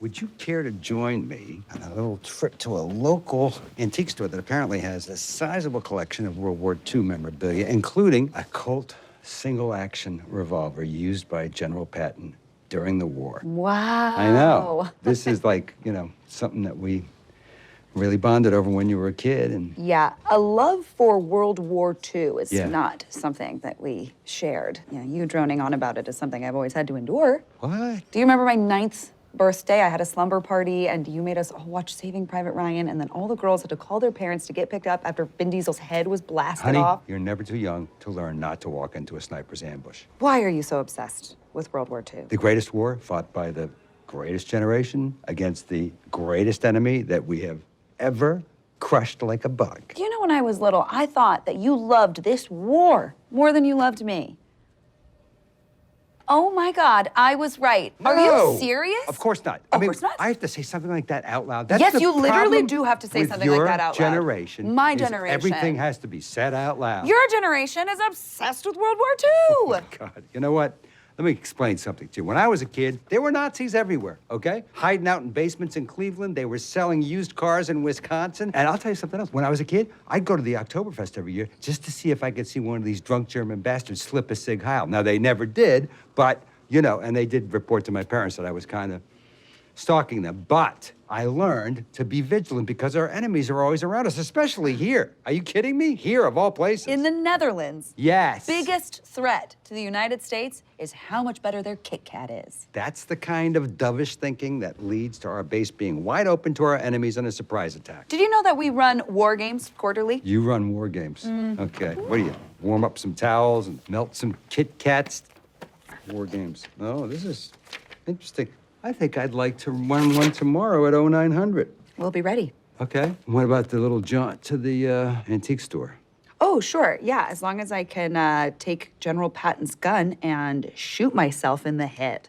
would you care to join me on a little trip to a local antique store that apparently has a sizable collection of World War II memorabilia, including a Colt single-action revolver used by General Patton during the war? Wow. I know. This is like, something that we really bonded over when you were a kid. And yeah, a love for World War II is Yeah. not something that we shared. You droning on about it is something I've always had to endure. What? Do you remember my 9th birthday? I had a slumber party, and you made us all watch Saving Private Ryan, and then all the girls had to call their parents to get picked up after Vin Diesel's head was blasted Honey, off. you're never too young to learn not to walk into a sniper's ambush. Why are you so obsessed with World War II? The greatest war fought by the greatest generation against the greatest enemy that we have ever crushed like a bug. You know, when I was little, I thought that you loved this war more than you loved me. Oh my God, I was right. Are No, you serious? Of course not. Of course not. I have to say something like that out loud. That's Yes, the you literally problem do have to say with something like that out your loud. generation. My is generation. Everything has to be said out loud. Your generation is obsessed with World War II. Oh, God, you know what? Let me explain something to you. When I was a kid, there were Nazis everywhere, okay? Hiding out in basements in Cleveland. They were selling used cars in Wisconsin. And I'll tell you something else. When I was a kid, I'd go to the Oktoberfest every year just to see if I could see one of these drunk German bastards slip a Sig Heil. Now, they never did, but, and they did report to my parents that I was kind of stalking them. But I learned to be vigilant because our enemies are always around us, especially here. Are you kidding me? Here, of all places. In the Netherlands, Yes. biggest threat to the United States is how much better their Kit Kat is. That's the kind of dovish thinking that leads to our base being wide open to our enemies on a surprise attack. Did you know that we run war games quarterly? You run war games. Okay. What do you, warm up some towels and melt some Kit Kats? War games. Oh, this is interesting. I think I'd like to run one tomorrow at 0900. We'll be ready. Okay. What about the little jaunt to the antique store? Oh, sure, yeah, as long as I can take General Patton's gun and shoot myself in the head.